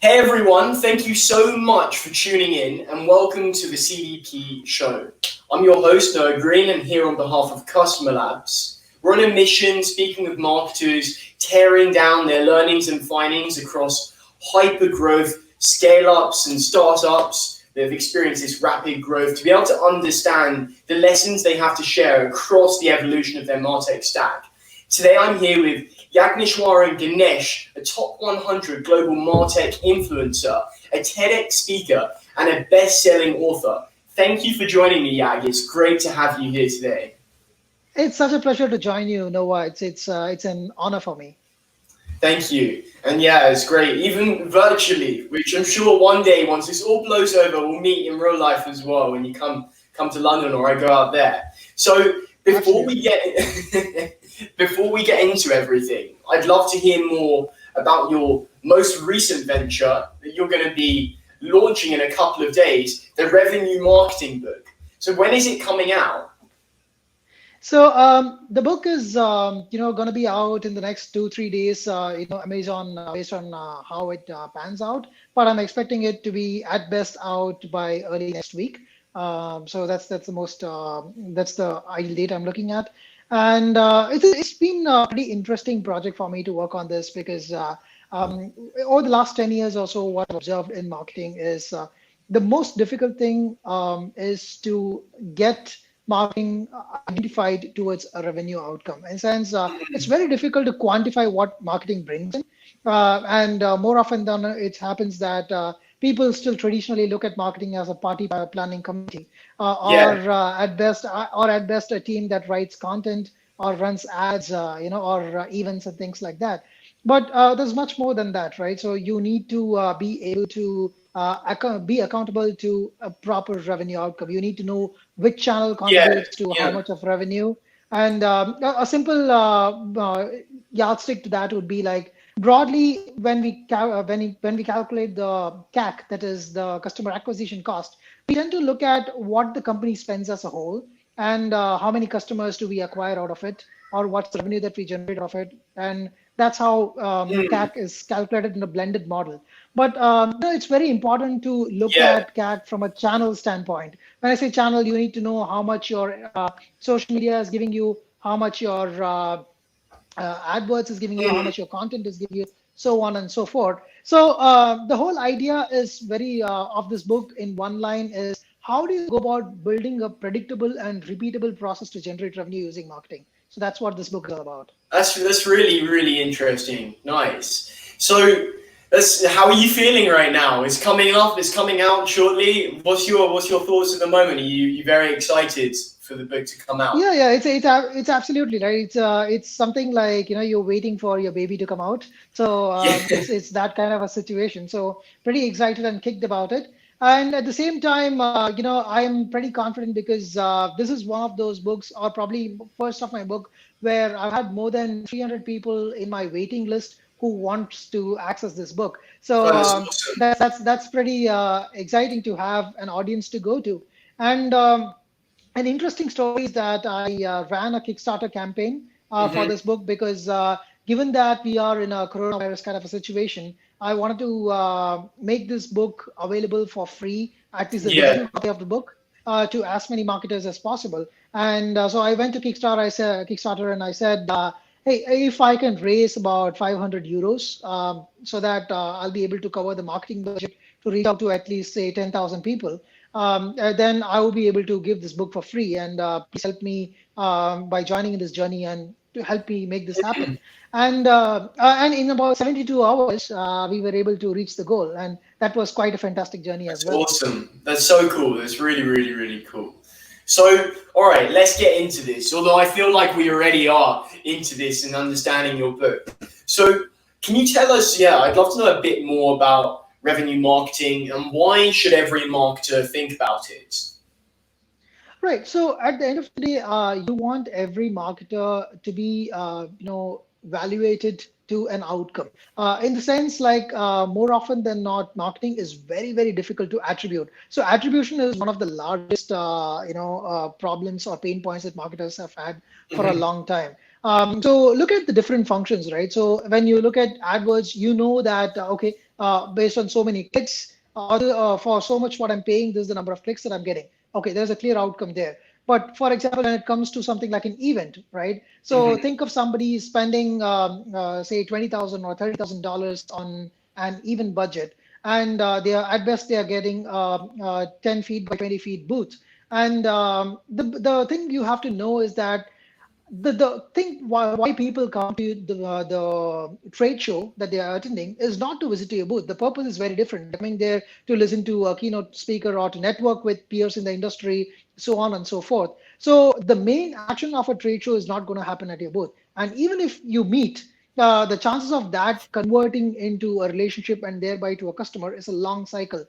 Hey everyone, thank you so much for tuning in and welcome to the CDP show. I'm your host, Noah Green, and here on behalf of CustomerLabs. We're on a mission speaking with marketers, tearing down their learnings and findings across hyper-growth scale-ups and startups that have experienced this rapid growth to be able to understand the lessons they have to share across the evolution of their Martech stack. Today I'm here with Yaagneshwaran Ganesh, a top 100 global Martech influencer, a TEDx speaker, and a best-selling author. Thank you for joining me, Yag. It's great to have you here today. It's such a pleasure to join you, Noah. It's an honor for me. Thank you. And yeah, it's great, even virtually, which I'm sure one day, once this all blows over, we'll meet in real life as well when you come to London or I go out there. So before we get into everything, I'd love to hear more about your most recent venture that you're going to be launching in a couple of days, the revenue marketing book. So when is it coming out? So the book is going to be out in the next 2-3 days. Amazon based on how it pans out, but I'm expecting it to be at best out by early next week. So that's the ideal date I'm looking at. And it's been a pretty interesting project for me to work on this because over the last 10 years or so, what I've observed in marketing is the most difficult thing is to get marketing identified towards a revenue outcome. In a sense, it's very difficult to quantify what marketing brings in. And more often than it happens that people still traditionally look at marketing as a party planning committee, or at best a team that writes content or runs ads, or events and things like that. But there's much more than that, right? So you need to be able to be accountable to a proper revenue outcome. You need to know which channel contributes to how much of revenue. And a simple yardstick to that would be like, broadly, when we calculate the CAC, that is the customer acquisition cost, we tend to look at what the company spends as a whole and how many customers do we acquire out of it, or what's the revenue that we generate out of it. And that's how CAC is calculated in a blended model. But it's very important to look at CAC from a channel standpoint. When I say channel, you need to know how much your social media is giving you, how much your AdWords is giving you, how much your content is giving you, so on and so forth. So the whole idea is of this book in one line is, how do you go about building a predictable and repeatable process to generate revenue using marketing? So that's what this book is all about. That's really, really interesting. Nice. So how are you feeling right now? It's coming up. It's coming out shortly. What's your thoughts at the moment? Are you very excited for the book to come out? Yeah. It's absolutely right. It's something like you're waiting for your baby to come out. So it's that kind of a situation. So pretty excited and kicked about it. And at the same time, I'm pretty confident because this is one of those books, or probably first of my book, where I've had more than 300 people in my waiting list who wants to access this book. So that's pretty exciting to have an audience to go to. And an interesting story is that I ran a Kickstarter campaign for this book because given that we are in a coronavirus kind of a situation, I wanted to make this book available for free, at least the digital copy of the book, to as many marketers as possible. And so I went to Kickstarter and I said, hey, if I can raise about 500 euros so that I'll be able to cover the marketing budget to reach out to at least, say, 10,000 people, then I will be able to give this book for free. And please help me by joining in this journey and to help me make this happen. And in about 72 hours, we were able to reach the goal. And that was quite a fantastic journey as well. Awesome. That's so cool. That's really, really, really cool. So, all right, let's get into this. Although I feel like we already are into this and understanding your book. So can you tell us, I'd love to know a bit more about revenue marketing and why should every marketer think about it? Right. So at the end of the day, you want every marketer to be, evaluated to an outcome. In the sense, like more often than not, marketing is very, very difficult to attribute. So attribution is one of the largest, problems or pain points that marketers have had for a long time. So look at the different functions, right? So when you look at AdWords, you know that, okay, based on so many clicks, for so much what I'm paying, this is the number of clicks that I'm getting. Okay, there's a clear outcome there. But for example, when it comes to something like an event, right? So Mhm. think of somebody spending, say, $20,000 or $30,000 on an event budget, and they are at best they are getting 10 feet by 20 feet booth. And the thing you have to know is that the thing why people come to the trade show that they are attending is not to visit your booth. The purpose is very different. They're coming there to listen to a keynote speaker or to network with peers in the industry, so on and so forth. So the main action of a trade show is not going to happen at your booth. And even if you meet, the chances of that converting into a relationship and thereby to a customer is a long cycle.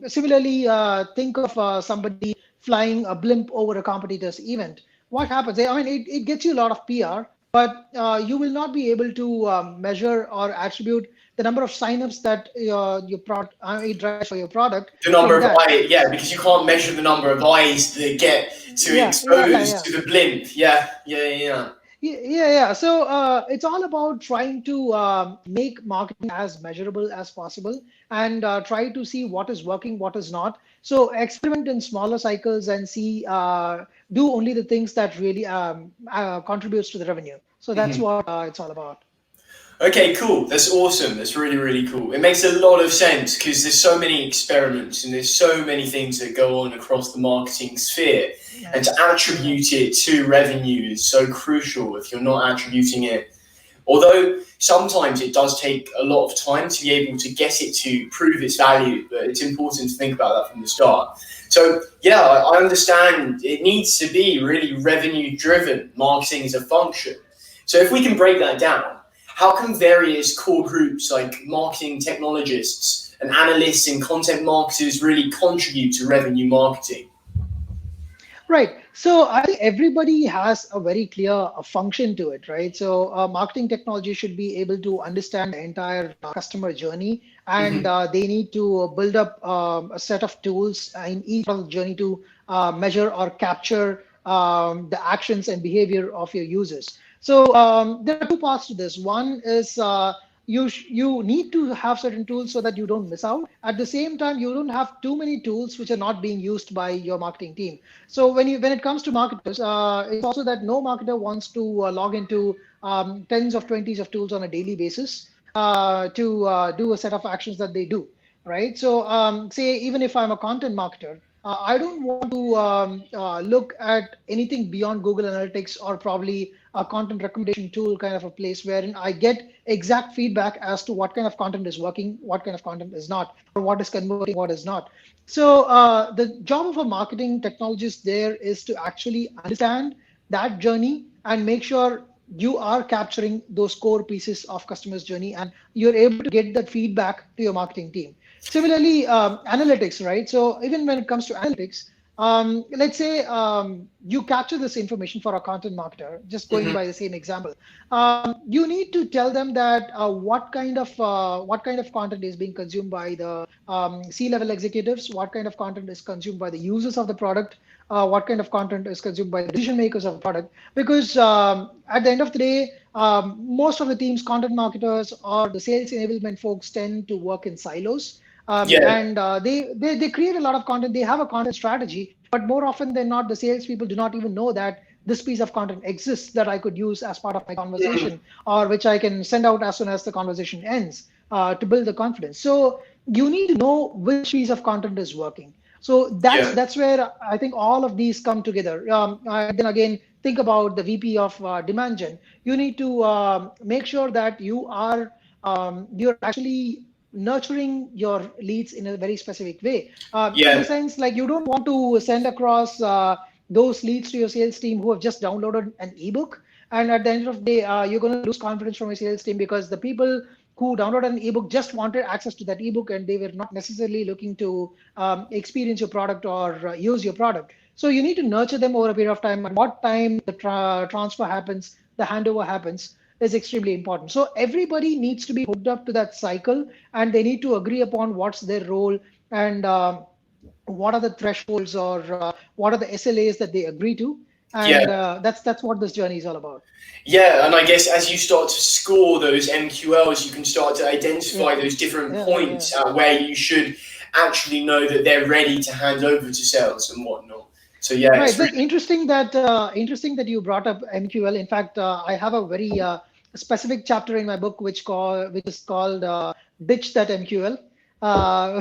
Similarly, think of somebody flying a blimp over a competitor's event. What happens? I mean, it gets you a lot of PR, but you will not be able to measure or attribute the number of signups that your product it drives for your product The number from of that. eyes, yeah, because you can't measure the number of eyes that get to expose Yeah. to the blimp. Yeah. Yeah. So it's all about trying to make marketing as measurable as possible and try to see what is working, what is not. So experiment in smaller cycles and see, do only the things that really contributes to the revenue. So that's Mhm. what it's all about. Okay, cool. That's awesome. That's really, really cool. It makes a lot of sense because there's so many experiments and there's so many things that go on across the marketing sphere. And to Yeah. attribute it to revenue is so crucial if you're not attributing it. Although sometimes it does take a lot of time to be able to get it to prove its value, but it's important to think about that from the start. So, yeah, I understand it needs to be really revenue driven. Marketing is a function. So, if we can break that down, how can various core groups like marketing technologists and analysts and content marketers really contribute to revenue marketing? Right. So I think everybody has a very clear function to it, right? So marketing technology should be able to understand the entire customer journey, and Mhm. they need to build up a set of tools in each of the journey to measure or capture the actions and behavior of your users. So there are two parts to this. One is you need to have certain tools so that you don't miss out. At the same time, you don't have too many tools which are not being used by your marketing team. So when it comes to marketers, it's also that no marketer wants to log into tens of twenties of tools on a daily basis to do a set of actions that they do, right? So say even if I'm a content marketer, I don't want to look at anything beyond Google Analytics or probably a content recommendation tool kind of a place wherein I get exact feedback as to what kind of content is working, what kind of content is not, or what is converting, what is not. So the job of a marketing technologist there is to actually understand that journey and make sure you are capturing those core pieces of customers' journey and you're able to get that feedback to your marketing team. Similarly, analytics, right? So even when it comes to analytics, let's say you capture this information for a content marketer, just going Mhm. by the same example. You need to tell them that what kind of content is being consumed by the C-level executives, what kind of content is consumed by the users of the product, what kind of content is consumed by the decision makers of the product. Because at the end of the day, most of the teams, content marketers or the sales enablement folks tend to work in silos. Yeah. And they create a lot of content. They have a content strategy, but more often than not, the salespeople do not even know that this piece of content exists that I could use as part of my Mhm. conversation, or which I can send out as soon as the conversation ends to build the confidence. So you need to know which piece of content is working. So Yeah. that's where I think all of these come together. Then again, think about the VP of demand gen. You need to make sure that you're actually nurturing your leads in a very specific way. In the Yeah. sense, like you don't want to send across those leads to your sales team who have just downloaded an ebook. And at the end of the day, you're going to lose confidence from your sales team because the people who downloaded an ebook just wanted access to that ebook and they were not necessarily looking to experience your product or use your product. So you need to nurture them over a period of time. And what time the transfer happens, the handover happens, is extremely important. So everybody needs to be hooked up to that cycle, and they need to agree upon what's their role and what are the thresholds or what are the SLAs that they agree to. And that's what this journey is all about. Yeah, and I guess as you start to score those MQLs, you can start to identify those different points at where you should actually know that they're ready to hand over to sales and whatnot. So yeah, Right. it's But really interesting that you brought up MQL. In fact, I have a very specific chapter in my book which is called "Ditch That MQL,"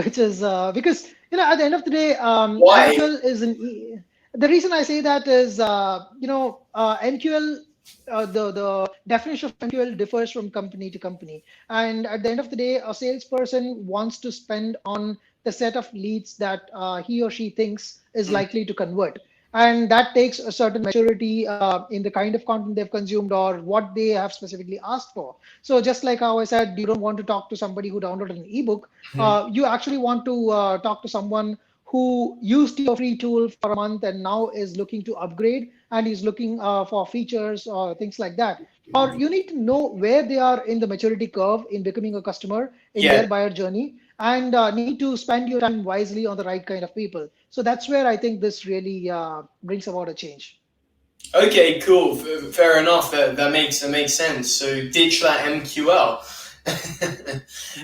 which is because at the end of the day, why. MQL is the reason I say that is MQL. The definition of MQL differs from company to company, and at the end of the day, a salesperson wants to spend on the set of leads that he or she thinks is likely to convert, and that takes a certain maturity in the kind of content they've consumed or what they have specifically asked for. So just like how I said, you don't want to talk to somebody who downloaded an ebook. You actually want to talk to someone who used your free tool for a month and now is looking to upgrade and is looking for features or things like that. Or you need to know where they are in the maturity curve in becoming a customer in Yeah. their buyer journey, and need to spend your time wisely on the right kind of people. So that's where I think this really brings about a change. Okay, cool. Fair enough. That makes sense. So ditch that MQL.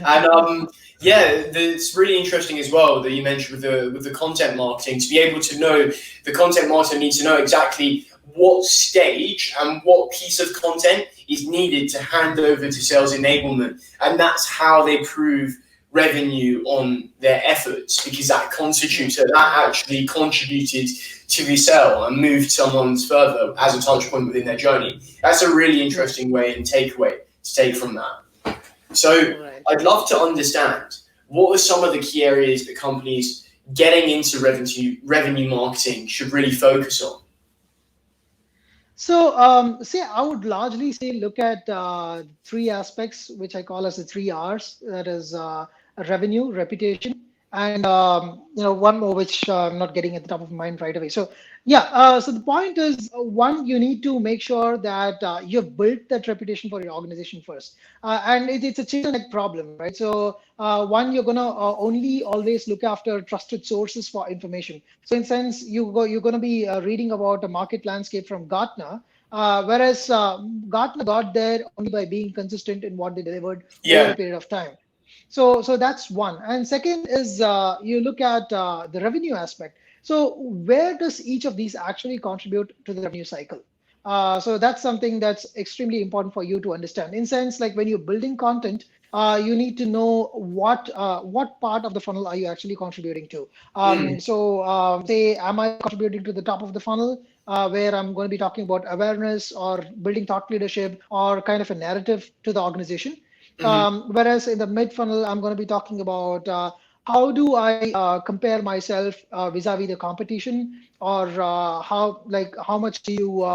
And yeah, it's really interesting as well that you mentioned with the content marketing, to be able to know, the content marketer needs to know exactly what stage and what piece of content is needed to hand over to sales enablement, and that's how they prove revenue on their efforts, because that constitutes that actually contributed to the sale and moved someone further as a touch point within their journey. That's a really interesting way and takeaway to take from that. So I'd love to understand, what are some of the key areas that companies getting into revenue marketing should really focus on? So, say I would largely say look at three aspects, which I call as the three R's. That is revenue, reputation, and one more which I'm not getting at the top of my mind right away. So, yeah. So the point is, one, you need to make sure that you've built that reputation for your organization first, and it's a chicken and egg problem, right? So, one, you're gonna only always look after trusted sources for information. So, in sense, you're gonna be reading about a market landscape from Gartner. Whereas Gartner got there only by being consistent in what they delivered over a Yeah. period of time. So that's one. And second is you look at the revenue aspect. So where does each of these actually contribute to the revenue cycle? So that's something that's extremely important for you to understand. In sense, like when you're building content, you need to know what part of the funnel are you actually contributing to. Say, am I contributing to the top of the funnel, where I'm going to be talking about awareness or building thought leadership or kind of a narrative to the organization? Whereas in the mid funnel, I'm going to be talking about how do I compare myself vis-a-vis the competition, or how much do you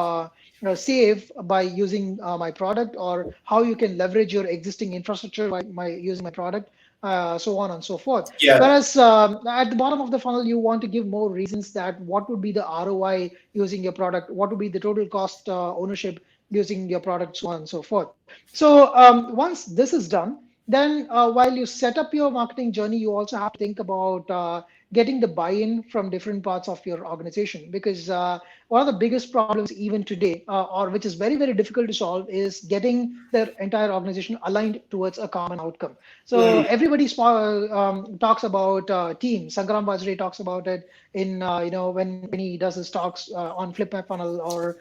save by using my product, or how you can leverage your existing infrastructure by using my product, so on and so forth. Yeah. Whereas at the bottom of the funnel, you want to give more reasons that what would be the ROI using your product, what would be the total cost ownership using your product, so on and so forth. So once this is done, then while you set up your marketing journey, you also have to think about getting the buy-in from different parts of your organization, because one of the biggest problems even today, or which is very, very difficult to solve, is getting their entire organization aligned towards a common outcome. So everybody talks about team. Sangram Vajre talks about it in when he does his talks on Flip My Funnel, or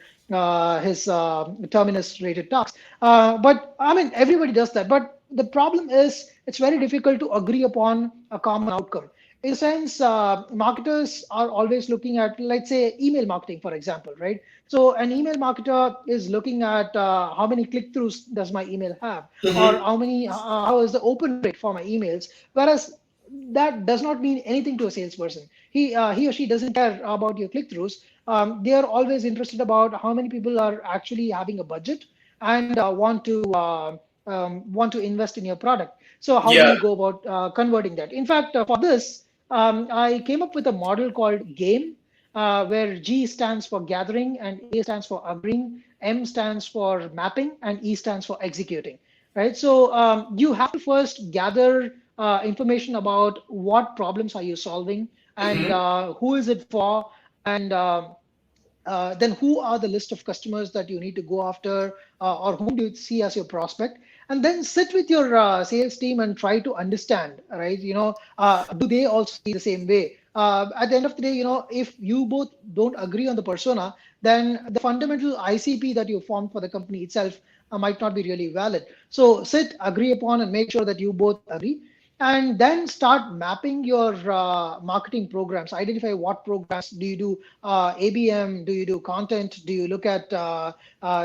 his Terminus rated talks. But I mean, everybody does that. But the problem is, it's very difficult to agree upon a common outcome. In a sense, marketers are always looking at, let's say, email marketing, for example, right? So an email marketer is looking at how many click-throughs does my email have, or how is the open rate for my emails. Whereas that does not mean anything to a salesperson. He or she doesn't care about your click-throughs. They are always interested about how many people are actually having a budget and want to invest in your product. So how do Yeah. you go about converting that? In fact, for this, I came up with a model called GAME, where G stands for gathering, and A stands for agreeing, M stands for mapping, and E stands for executing. Right. So you have to first gather information about what problems are you solving, and who is it for, and then who are the list of customers that you need to go after, or whom do you see as your prospect? And then sit with your sales team and try to understand, right? Do they also see the same way? At the end of the day, if you both don't agree on the persona, then the fundamental ICP that you formed for the company itself might not be really valid. So sit, agree upon, and make sure that you both agree, and then start mapping your marketing programs. Identify what programs do you do, ABM, do you do content, do you look at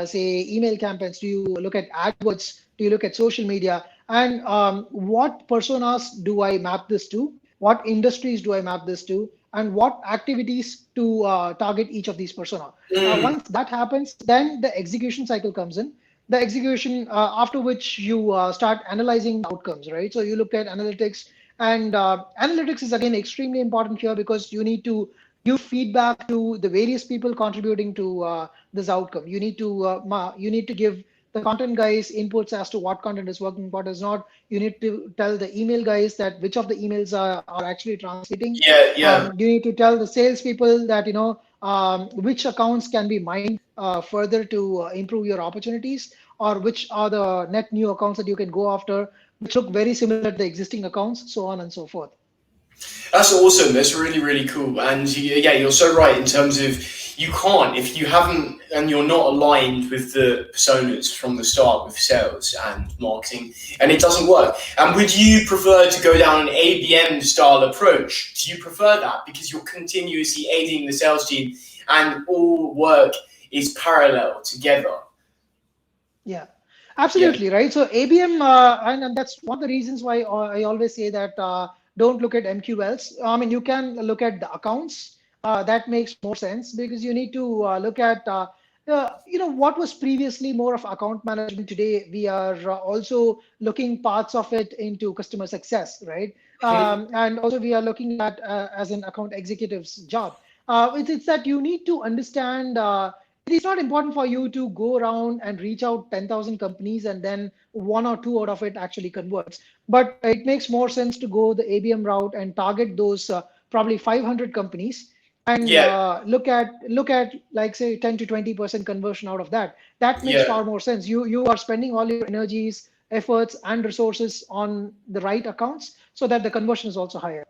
say email campaigns, do you look at AdWords, do you look at social media, and what personas do I map this to, what industries do I map this to, and what activities to target each of these persona. Once that happens, then the execution cycle comes in. The execution, after which you start analyzing outcomes, right? So you look at analytics, and analytics is again extremely important here, because you need to give feedback to the various people contributing to this outcome. You need to give the content guys inputs as to what content is working, what is not. You need to tell the email guys that which of the emails are actually translating. Yeah. You need to tell the salespeople that which accounts can be mined further to improve your opportunities, or which are the net new accounts that you can go after, which look very similar to the existing accounts, so on and so forth. That's awesome. That's really, really cool. And yeah, you're so right in terms of you can't, if you haven't and you're not aligned with the personas from the start with sales and marketing, and it doesn't work. And would you prefer to go down an ABM style approach? Do you prefer that because you're continuously aiding the sales team and all work is parallel together? Yeah, absolutely, right. So ABM, and that's one of the reasons why I always say that don't look at MQLs. I mean, you can look at the accounts. That makes more sense, because you need to look at what was previously more of account management. Today we are also looking parts of it into customer success, right? And also we are looking at as an account executive's job. It's that you need to understand. It's not important for you to go around and reach out 10,000 companies and then one or two out of it actually converts. But it makes more sense to go the ABM route and target those probably 500 companies, and look at like say 10 to 20% conversion out of that. That makes Yeah. far more sense. You are spending all your energies, efforts, and resources on the right accounts, so that the conversion is also higher.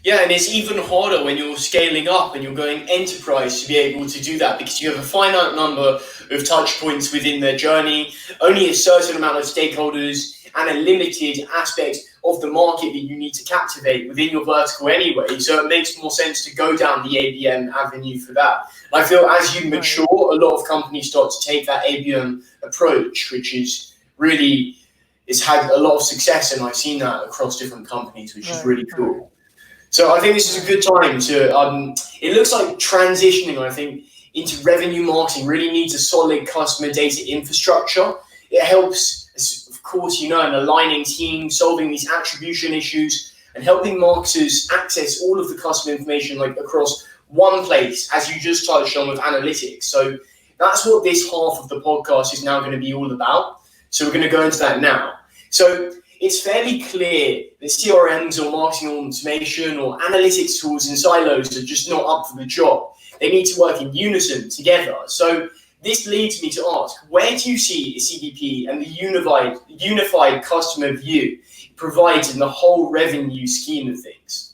Yeah, and it's even harder when you're scaling up and you're going enterprise to be able to do that, because you have a finite number of touch points within their journey, only a certain amount of stakeholders, and a limited aspect of the market that you need to captivate within your vertical anyway. So it makes more sense to go down the ABM avenue for that. I feel as you mature, a lot of companies start to take that ABM approach, which is really, it's had a lot of success, and I've seen that across different companies, which is really cool. So I think this is a good time to, it looks like transitioning, I think, into revenue marketing really needs a solid customer data infrastructure. It helps, of course, in aligning teams, solving these attribution issues, and helping marketers access all of the customer information like across one place, as you just touched on with analytics. So that's what this half of the podcast is now going to be all about. So we're going to go into that now. So it's fairly clear that CRMs or marketing automation or analytics tools in silos are just not up for the job. They need to work in unison together. So this leads me to ask, where do you see a CDP and the unified customer view provides in the whole revenue scheme of things?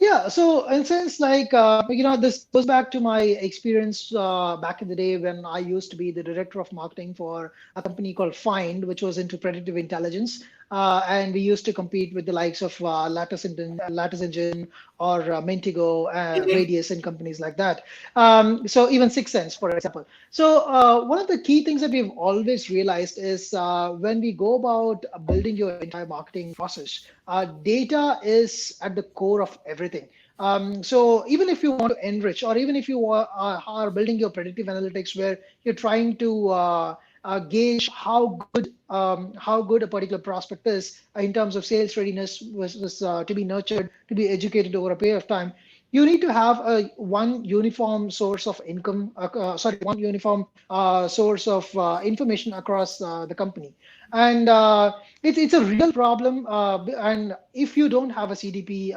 Yeah, so in a sense, like, this goes back to my experience back in the day when I used to be the director of marketing for a company called Find, which was into predictive intelligence. And we used to compete with the likes of Lattice Engine or Mentigo, Radius, and companies like that. So even Sixth Sense, for example. So one of the key things that we've always realized is when we go about building your entire marketing process, data is at the core of everything. So even if you want to enrich, or even if you are building your predictive analytics where you're trying to gauge how good a particular prospect is in terms of sales readiness was to be nurtured, to be educated over a period of time, you need to have one uniform source of income, one uniform source of information across the company. And it's a real problem. And if you don't have a CDP,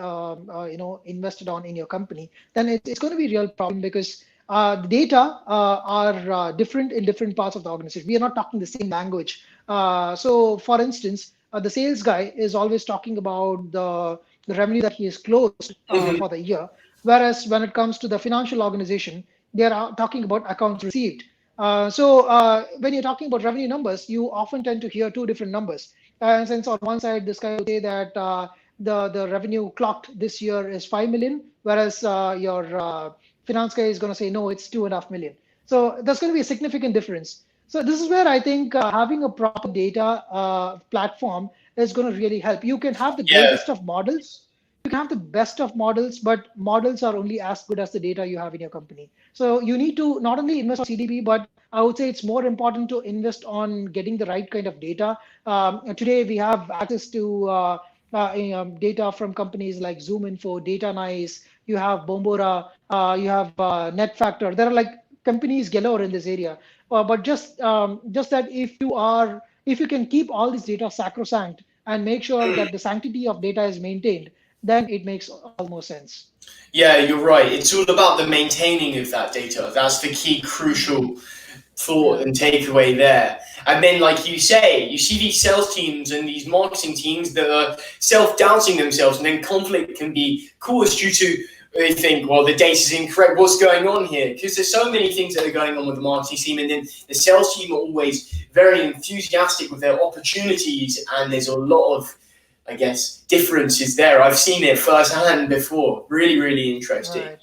invested on in your company, then it's going to be a real problem, because the data are different in different parts of the organization. We are not talking the same language. So, for instance, the sales guy is always talking about the revenue that he has closed Mhm. for the year, whereas when it comes to the financial organization, they are talking about accounts received. So when you're talking about revenue numbers, you often tend to hear two different numbers. And since on one side, this guy will say that the revenue clocked this year is 5 million, whereas your finance guy is going to say no, it's 2.5 million. So there's going to be a significant difference. So this is where I think having a proper data platform is going to really help. You can have the Yeah. greatest of models, you can have the best of models, but models are only as good as the data you have in your company. So you need to not only invest on CDP, but I would say it's more important to invest on getting the right kind of data. Today we have access to data from companies like ZoomInfo, Data Nice. You have Bombora, you have NetFactor. There are like companies galore in this area. But just that if you can keep all this data sacrosanct and make sure that the sanctity of data is maintained, then it makes almost sense. Yeah, you're right. It's all about the maintaining of that data. That's the key crucial thought Yeah. and takeaway there. And then, like you say, you see these sales teams and these marketing teams that are self-doubting themselves, and then conflict can be caused due to they think, well, the data's incorrect. What's going on here? Because there's so many things that are going on with the marketing team, and then the sales team are always very enthusiastic with their opportunities, and there's a lot of, I guess, differences there. I've seen it firsthand before. Really, really interesting. Right.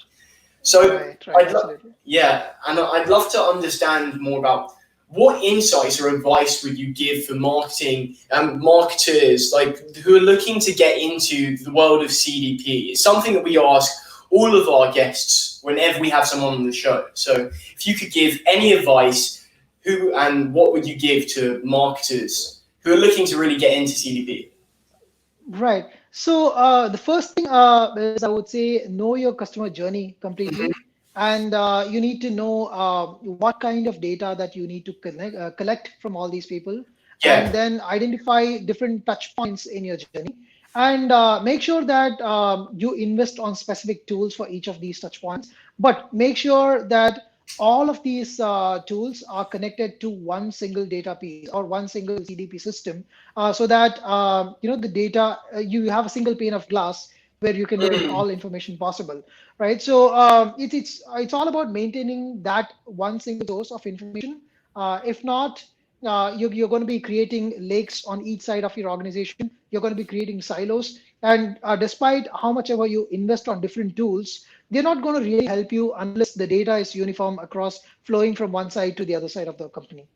So Right. Absolutely. yeah, and I'd love to understand more about what insights or advice would you give for marketing marketers like who are looking to get into the world of CDP? It's something that we ask all of our guests whenever we have someone on the show. So if you could give any advice, who and what would you give to marketers who are looking to really get into CDP? Right. So the first thing is I would say know your customer journey completely, and you need to know what kind of data that you need to collect from all these people, and Yeah. then identify different touch points in your journey, and make sure that you invest on specific tools for each of these touch points. But make sure that all of these tools are connected to one single data piece or one single CDP system, so that the data you have a single pane of glass where you can look at Mm. all information possible, right? So it's all about maintaining that one single source of information. If not, you're going to be creating lakes on each side of your organization. You're going to be creating silos, and despite how much ever you invest on different tools, they're not going to really help you unless the data is uniform across, flowing from one side to the other side of the company.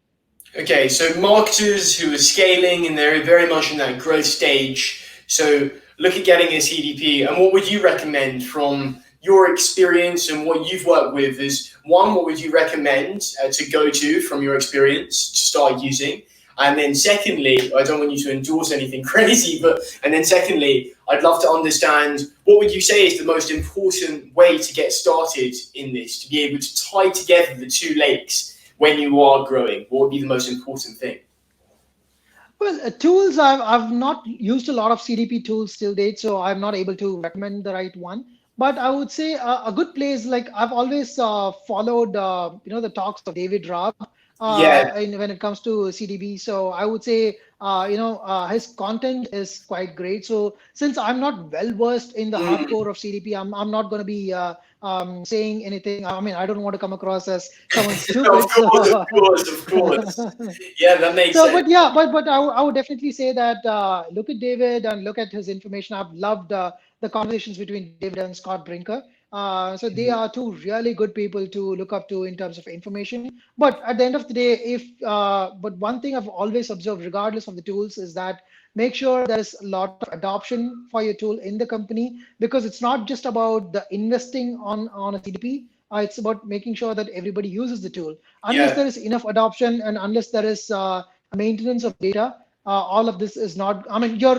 Okay, so marketers who are scaling and they're very much in that growth stage. So look at getting a CDP. And what would you recommend from your experience and what you've worked with? Is one, what would you recommend to go to from your experience to start using? And then secondly, I don't want you to endorse anything crazy, but and then secondly, I'd love to understand what would you say is the most important way to get started in this, to be able to tie together the two lakes when you are growing? What would be the most important thing? Well, tools, I've not used a lot of CDP tools till date, so I'm not able to recommend the right one. But I would say a good place, like I've always followed, the talks of David Raab Yeah. when it comes to CDP. So I would say, his content is quite great. So since I'm not well versed in the Mm. hardcore of CDP, I'm not going to be saying anything. I mean, I don't want to come across as someone Of stupid. course, of So course, of course. Yeah, that makes So, sense. but yeah, but I would definitely say that look at David and look at his information. I've loved the conversations between David and Scott Brinker. So they Mhm. are two really good people to look up to in terms of information. But at the end of the day, if but one thing I've always observed, regardless of the tools, is that make sure there is a lot of adoption for your tool in the company, because it's not just about the investing on a CDP. It's about making sure that everybody uses the tool. Unless Yeah. there is enough adoption and unless there is maintenance of data, all of this is not. I mean, your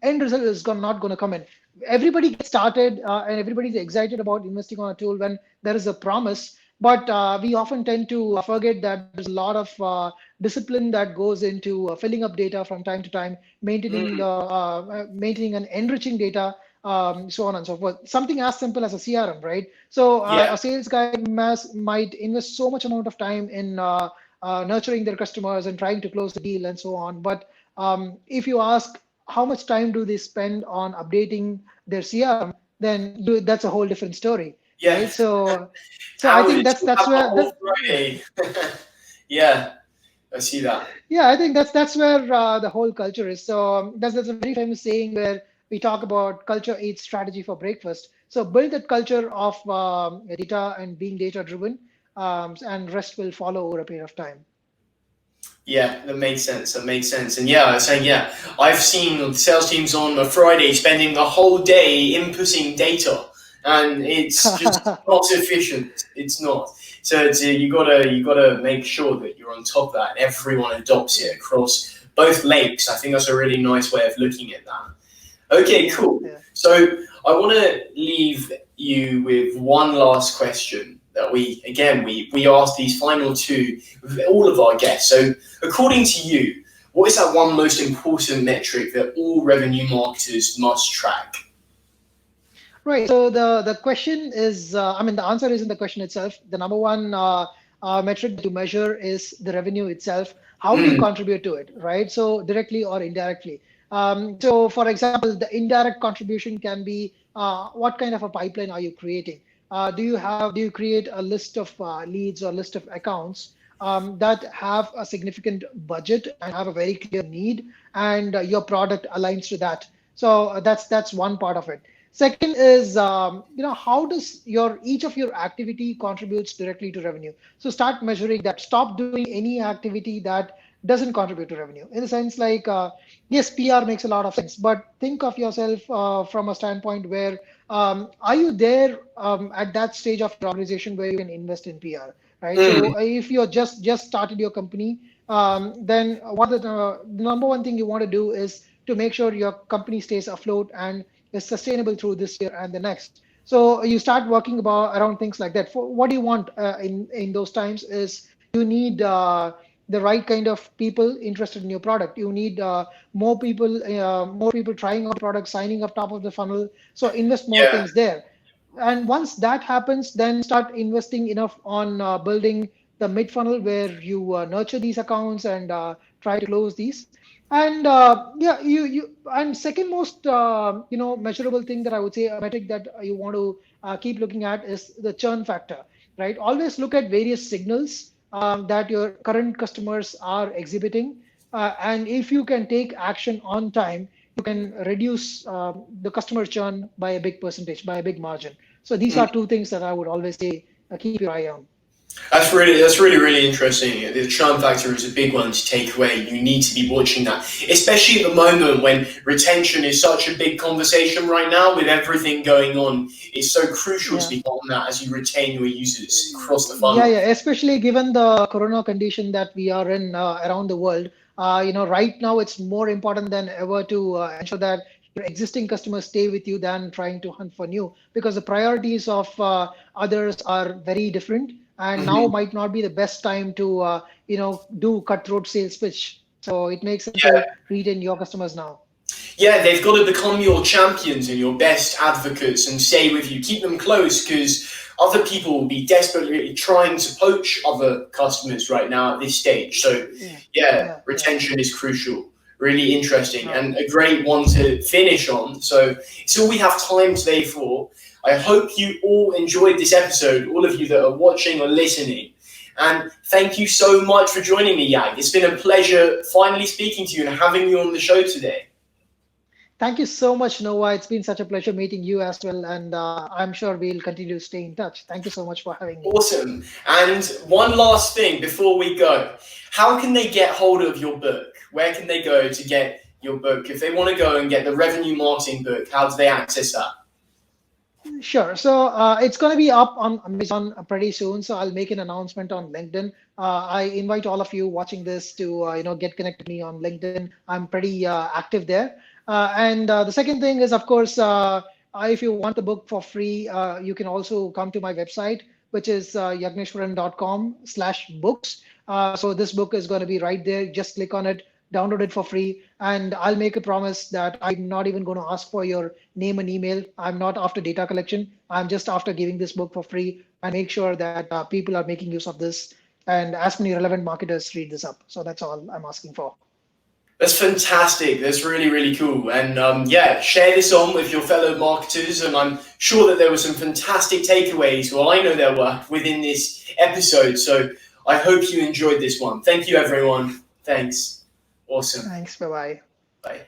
end result is not going to come in. Everybody gets started and everybody's excited about investing on a tool when there is a promise. But we often tend to forget that there's a lot of discipline that goes into filling up data from time to time, maintaining Mm. maintaining and enriching data. so on and so forth. Something as simple as a CRM, right? So Yeah. a sales guy might invest so much amount of time in nurturing their customers and trying to close the deal and so on. But if you ask how much time do they spend on updating their CRM, then that's a whole different story, Yeah. right? So I think Hours. that's You that's have the where whole that Friday. Yeah, I see that. yeah, I think that's where the whole culture is. So that's a very famous saying where we talk about culture eats strategy for breakfast. So build that culture of data and being data driven, and rest will follow over a period of time. Yeah, that makes sense. That makes sense. And yeah, I was saying, yeah, I've seen sales teams on a Friday spending the whole day inputting data, and it's just not efficient. It's not. So you gotta make sure that you're on top of that. And everyone adopts it across both lakes. I think that's a really nice way of looking at that. Okay, Yeah, cool. yeah. So I want to leave you with one last question that we ask these final two with all of our guests. So according to you, what is that one most important metric that all revenue marketers must track? Right. So the question is, I mean, the answer is in the question itself. The number one metric to measure is the revenue itself. How do you Mm, contribute to it, right? So directly or indirectly. So, for example, the indirect contribution can be what kind of a pipeline are you creating? Do you create a list of leads or list of accounts that have a significant budget and have a very clear need, and your product aligns to that? So that's one part of it. Second is, how does your each of your activity contributes directly to revenue? So start measuring that. Stop doing any activity that doesn't contribute to revenue. In the sense like, yes, PR makes a lot of sense, but think of yourself from a standpoint where are you there at that stage of your organization where you can invest in PR, right? mm, So if you're just started your company, then the number one thing you want to do is to make sure your company stays afloat and is sustainable through this year and the next. So you start working about around things like that. For what do you want in those times is you need the right kind of people interested in your product. You need more people trying out products, signing up top of the funnel. So invest more yeah, things there. And once that happens, then start investing enough on building the mid funnel where you nurture these accounts and try to close these. And yeah, you and second most measurable thing that I would say, a metric that you want to keep looking at is the churn factor, right? Always look at various signals that your current customers are exhibiting, and if you can take action on time, you can reduce the customer churn by a big percentage, by a big margin. So these mm. are two things that I would always say keep your eye on. That's really interesting. The charm factor is a big one to take away. You need to be watching that, especially at the moment when retention is such a big conversation right now with everything going on. It's so crucial to Yeah. be on that as you retain your users across the Yeah, funnel. yeah, especially given the corona condition that we are in around the world. Right now it's more important than ever to ensure that your existing customers stay with you than trying to hunt for new, because the priorities of others are very different, and now Mhm. might not be the best time to do cutthroat sales pitch. So it makes sense Yeah. to retain your customers now. Yeah, they've got to become your champions and your best advocates and stay with you. Keep them close because other people will be desperately trying to poach other customers right now at this stage. So, Yeah, yeah, yeah, yeah. retention is crucial. Really interesting Right. and a great one to finish on. So, it's all we have time today for. I hope you all enjoyed this episode, all of you that are watching or listening. And thank you so much for joining me, Yang. It's been a pleasure finally speaking to you and having you on the show today. Thank you so much, Noah. It's been such a pleasure meeting you as well, and I'm sure we'll continue to stay in touch. Thank you so much for having me. Awesome. And one last thing before we go. How can they get hold of your book? Where can they go to get your book? If they want to go and get the revenue marketing book, how do they access that? Sure. So it's going to be up on Amazon pretty soon. So I'll make an announcement on LinkedIn. I invite all of you watching this to get connected to me on LinkedIn. I'm pretty active there. And the second thing is, of course, if you want the book for free, you can also come to my website, which is yaagneshwaran.com/books. So this book is going to be right there. Just click on it. download it for free. And I'll make a promise that I'm not even going to ask for your name and email. I'm not after data collection. I'm just after giving this book for free and make sure that people are making use of this and as many relevant marketers read this up. So that's all I'm asking for. That's fantastic. That's really, really cool. And yeah, share this on with your fellow marketers. And I'm sure that there were some fantastic takeaways. Well, I know there were within this episode. So I hope you enjoyed this one. Thank you, everyone. Thanks. Awesome. Thanks. Bye-bye. Bye.